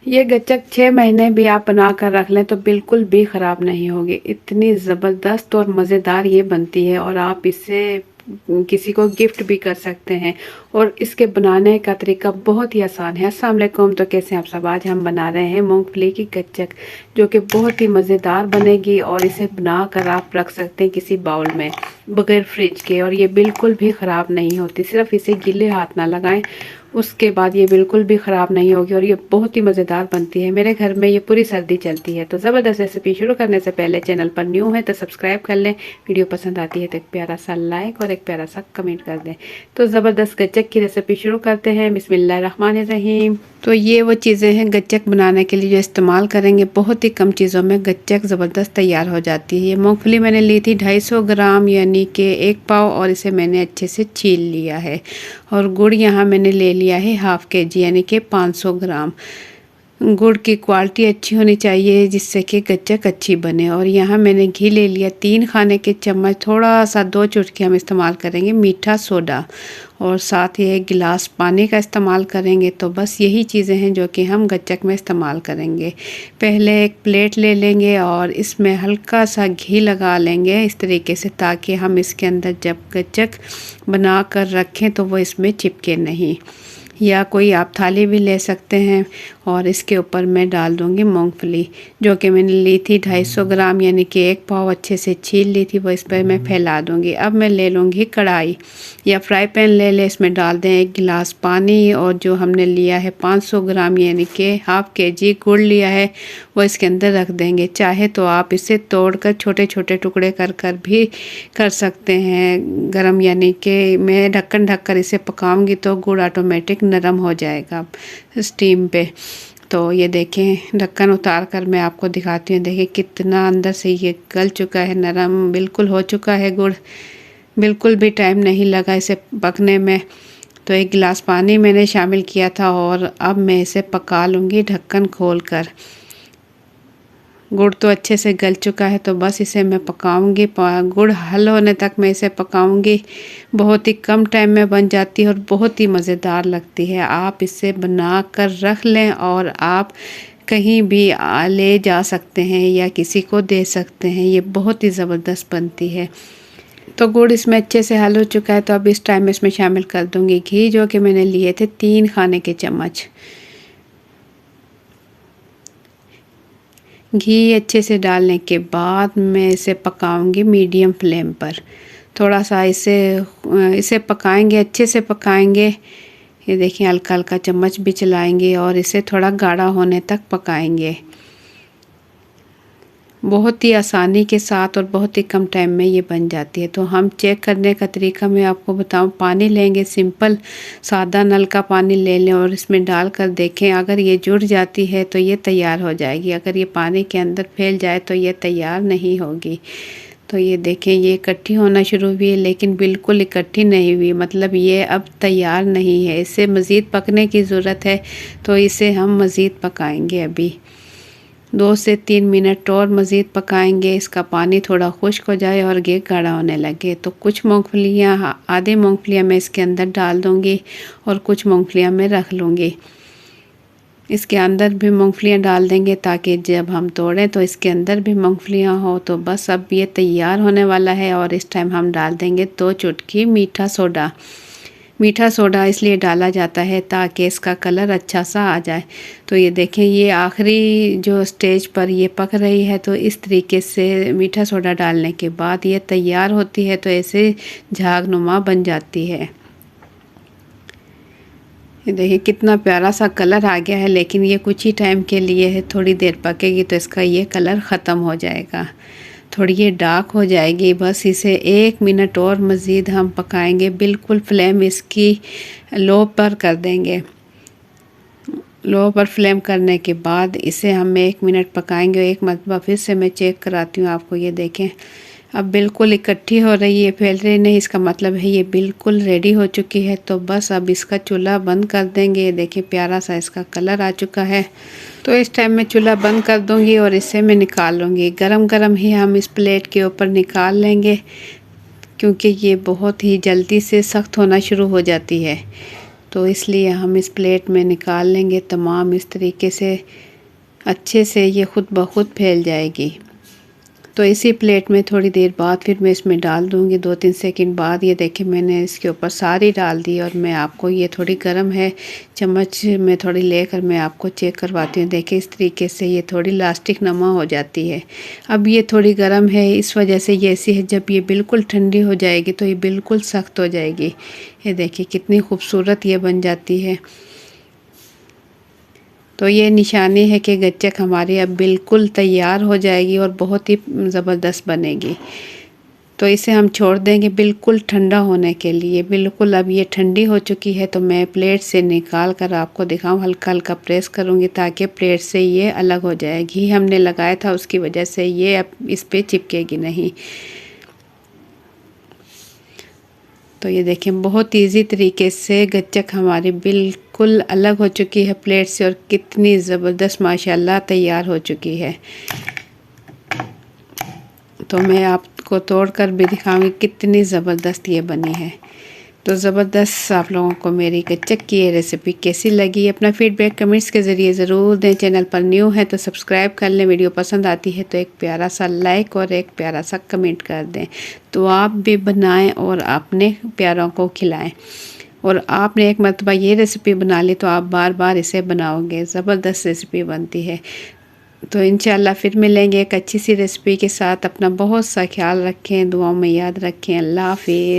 ये गच्चक 6 महीने भी आप बना कर रख लें तो बिल्कुल भी ख़राब नहीं होगी। इतनी ज़बरदस्त और मज़ेदार ये बनती है और आप इससे किसी को गिफ्ट भी कर सकते हैं। और इसके बनाने का तरीका बहुत ही आसान है। अस्सलाम वालेकुम, तो कैसे हैं आप सब। आज हम बना रहे हैं मूंगफली की गच्चक, जो कि बहुत ही मज़ेदार बनेगी और इसे बना कर आप रख सकते हैं किसी बाउल में बगैर फ्रिज के, और ये बिल्कुल भी ख़राब नहीं होती। सिर्फ इसे गीले हाथ ना लगाएं, उसके बाद ये बिल्कुल भी ख़राब नहीं होगी और ये बहुत ही मज़ेदार बनती है। मेरे घर में ये पूरी सर्दी चलती है। तो ज़बरदस्त रेसिपी शुरू करने से पहले चैनल पर न्यू है तो सब्सक्राइब कर लें, वीडियो पसंद आती है तो एक प्यारा सा लाइक और एक प्यारा सा कमेंट कर दें। तो ज़बरदस्त गच्चक की रेसिपी शुरू करते हैं। बिस्मिल्लाहिर्रहमानिर्रहीम। तो ये वो चीज़ें हैं गच्चक बनाने के लिए जो इस्तेमाल करेंगे। बहुत ही कम चीज़ों में गच्चक ज़बरदस्त तैयार हो जाती है। ये मूँगफली मैंने ली थी 250 ग्राम, यानी कि 1 पाव, और इसे मैंने अच्छे से छील लिया है। और गुड़ यहाँ मैंने ले लिया है हाफ केजी, यानी कि 500 ग्राम। गुड़ की क्वालिटी अच्छी होनी चाहिए जिससे कि गच्चक अच्छी बने। और यहाँ मैंने घी ले लिया 3 खाने के चम्मच, थोड़ा सा 2 चुटकी हम इस्तेमाल करेंगे मीठा सोडा, और साथ ही 1 गिलास पानी का इस्तेमाल करेंगे। तो बस यही चीज़ें हैं जो कि हम गच्चक में इस्तेमाल करेंगे। पहले एक प्लेट ले लेंगे और इसमें हल्का सा घी लगा लेंगे इस तरीके से, ताकि हम इसके अंदर जब गच्चक बना कर रखें तो वो इसमें चिपके नहीं। या कोई आप थाली भी ले सकते हैं। और इसके ऊपर मैं डाल दूंगी मूंगफली, जो कि मैंने ली थी 250 ग्राम, यानी कि 1 पाव अच्छे से छील ली थी, वो इस पर मैं फैला दूंगी। अब मैं ले लूँगी कढ़ाई या फ्राई पैन ले लें, इसमें डाल दें 1 गिलास पानी, और जो हमने लिया है 500 ग्राम, यानी कि हाफ केजी गुड़ लिया है, वो इसके अंदर रख देंगे। चाहे तो आप इसे तोड़कर छोटे छोटे टुकड़े कर कर भी कर सकते हैं गरम, यानी कि मैं ढक्कन ढककर इसे पकाऊंगी तो गुड़ ऑटोमेटिक नरम हो जाएगा स्टीम पे। तो ये देखें, ढक्कन उतार कर मैं आपको दिखाती हूँ। देखिए कितना अंदर से ये गल चुका है, नरम बिल्कुल हो चुका है गुड़। बिल्कुल भी टाइम नहीं लगा इसे पकने में। तो 1 गिलास पानी मैंने शामिल किया था और अब मैं इसे पका लूँगी ढक्कन खोल कर। गुड़ तो अच्छे से गल चुका है, तो बस इसे मैं पकाऊंगी। गुड़ हल होने तक मैं इसे पकाऊंगी। बहुत ही कम टाइम में बन जाती है और बहुत ही मज़ेदार लगती है। आप इसे बना कर रख लें और आप कहीं भी ले जा सकते हैं या किसी को दे सकते हैं। ये बहुत ही ज़बरदस्त बनती है। तो गुड़ इसमें अच्छे से हल हो चुका है, तो अब इस टाइम में इसमें शामिल कर दूँगी घी, जो कि मैंने लिए थे 3 खाने के चम्मच। घी अच्छे से डालने के बाद मैं इसे पकाऊंगी मीडियम फ्लेम पर। थोड़ा सा इसे पकाएंगे, अच्छे से पकाएंगे। ये देखिए हल्का हल्का चम्मच भी चलाएंगे और इसे थोड़ा गाढ़ा होने तक पकाएंगे। बहुत ही आसानी के साथ और बहुत ही कम टाइम में ये बन जाती है। तो हम चेक करने का तरीका मैं आपको बताऊं। पानी लेंगे, सिंपल सादा नल का पानी ले लें और इसमें डाल कर देखें। अगर ये जुड़ जाती है तो ये तैयार हो जाएगी। अगर ये पानी के अंदर फैल जाए तो ये तैयार नहीं होगी। तो ये देखें, ये इकट्ठी होना शुरू हुई है, लेकिन बिल्कुल इकट्ठी नहीं हुई, मतलब ये अब तैयार नहीं है। इसे मज़ीद पकने की ज़रूरत है, तो इसे हम मज़ीद पकाएंगे। अभी 2 से 3 मिनट और मज़ीद पकाएंगे। इसका पानी थोड़ा खुश्क हो जाए और ये गाढ़ा होने लगे। तो कुछ मूंगफलियाँ, आधी मूंगफलियाँ मैं इसके अंदर डाल दूँगी और कुछ मूंगफलियाँ मैं रख लूँगी। इसके अंदर भी मूंगफलियाँ डाल देंगे ताकि जब हम तोड़ें तो इसके अंदर भी मूंगफलियाँ हो। तो बस अब ये तैयार होने वाला है और इस टाइम हम डाल देंगे 2 चुटकी मीठा सोडा। मीठा सोडा इसलिए डाला जाता है ताकि इसका कलर अच्छा सा आ जाए। तो ये देखें, ये आखिरी जो स्टेज पर ये पक रही है, तो इस तरीके से मीठा सोडा डालने के बाद ये तैयार होती है। तो ऐसे झागनुमा बन जाती है। ये देखिए कितना प्यारा सा कलर आ गया है, लेकिन ये कुछ ही टाइम के लिए है। थोड़ी देर पकेगी तो इसका ये कलर ख़त्म हो जाएगा, थोड़ी ये डार्क हो जाएगी। बस इसे 1 मिनट और मज़ीद हम पकाएंगे। बिल्कुल फ्लेम इसकी लो पर कर देंगे। लो पर फ्लेम करने के बाद इसे हम 1 मिनट पकाएंगे। एक मरतबा फिर से मैं चेक कराती हूँ आपको। ये देखें, अब बिल्कुल इकट्ठी हो रही है, फैल रही नहीं, इसका मतलब है ये बिल्कुल रेडी हो चुकी है। तो बस अब इसका चूल्हा बंद कर देंगे। ये देखिए प्यारा सा इसका कलर आ चुका है। तो इस टाइम मैं चूल्हा बंद कर दूंगी और इसे मैं निकाल लूँगी। गरम गरम ही हम इस प्लेट के ऊपर निकाल लेंगे, क्योंकि ये बहुत ही जल्दी से सख्त होना शुरू हो जाती है। तो इसलिए हम इस प्लेट में निकाल लेंगे तमाम। इस तरीके से अच्छे से ये खुद ब खुद फैल जाएगी। तो इसी प्लेट में थोड़ी देर बाद फिर मैं इसमें डाल दूँगी। 2-3 सेकंड बाद ये देखें मैंने इसके ऊपर सारी डाल दी और मैं आपको ये थोड़ी गर्म है, चम्मच में थोड़ी लेकर मैं आपको चेक करवाती हूँ। देखिए इस तरीके से ये थोड़ी लास्टिक नमा हो जाती है। अब ये थोड़ी गर्म है, इस वजह से ये ऐसी है। जब ये बिल्कुल ठंडी हो जाएगी तो ये बिल्कुल सख्त हो जाएगी। ये देखिए कितनी खूबसूरत ये बन जाती है। तो ये निशानी है कि गच्चक हमारी अब बिल्कुल तैयार हो जाएगी और बहुत ही ज़बरदस्त बनेगी। तो इसे हम छोड़ देंगे बिल्कुल ठंडा होने के लिए। बिल्कुल अब ये ठंडी हो चुकी है तो मैं प्लेट से निकाल कर आपको दिखाऊं। हल्का हल्का प्रेस करूँगी ताकि प्लेट से ये अलग हो जाए। घी हमने लगाया था उसकी वजह से ये अब इस पे चिपकेगी नहीं। तो ये देखें बहुत इजी तरीके से गच्चक हमारी बिल्कुल अलग हो चुकी है प्लेट से और कितनी ज़बरदस्त माशाल्लाह तैयार हो चुकी है। तो मैं आपको तोड़कर भी दिखाऊंगी कितनी ज़बरदस्त ये बनी है। तो ज़बरदस्त आप लोगों को मेरी गच्चक की ये रेसिपी कैसी लगी, अपना फीडबैक कमेंट्स के ज़रिए ज़रूर दें। चैनल पर न्यू है तो सब्सक्राइब कर लें। वीडियो पसंद आती है तो एक प्यारा सा लाइक और एक प्यारा सा कमेंट कर दें। तो आप भी बनाएं और अपने प्यारों को खिलाएं। और आपने एक मरतबा ये रेसिपी बना ली तो आप बार बार इसे बनाओगे। ज़बरदस्त रेसिपी बनती है। तो इंशाल्लाह फिर मिलेंगे एक अच्छी सी रेसिपी के साथ। अपना बहुत सा ख्याल रखें, दुआओं में याद रखें। अल्लाह हाफिज़।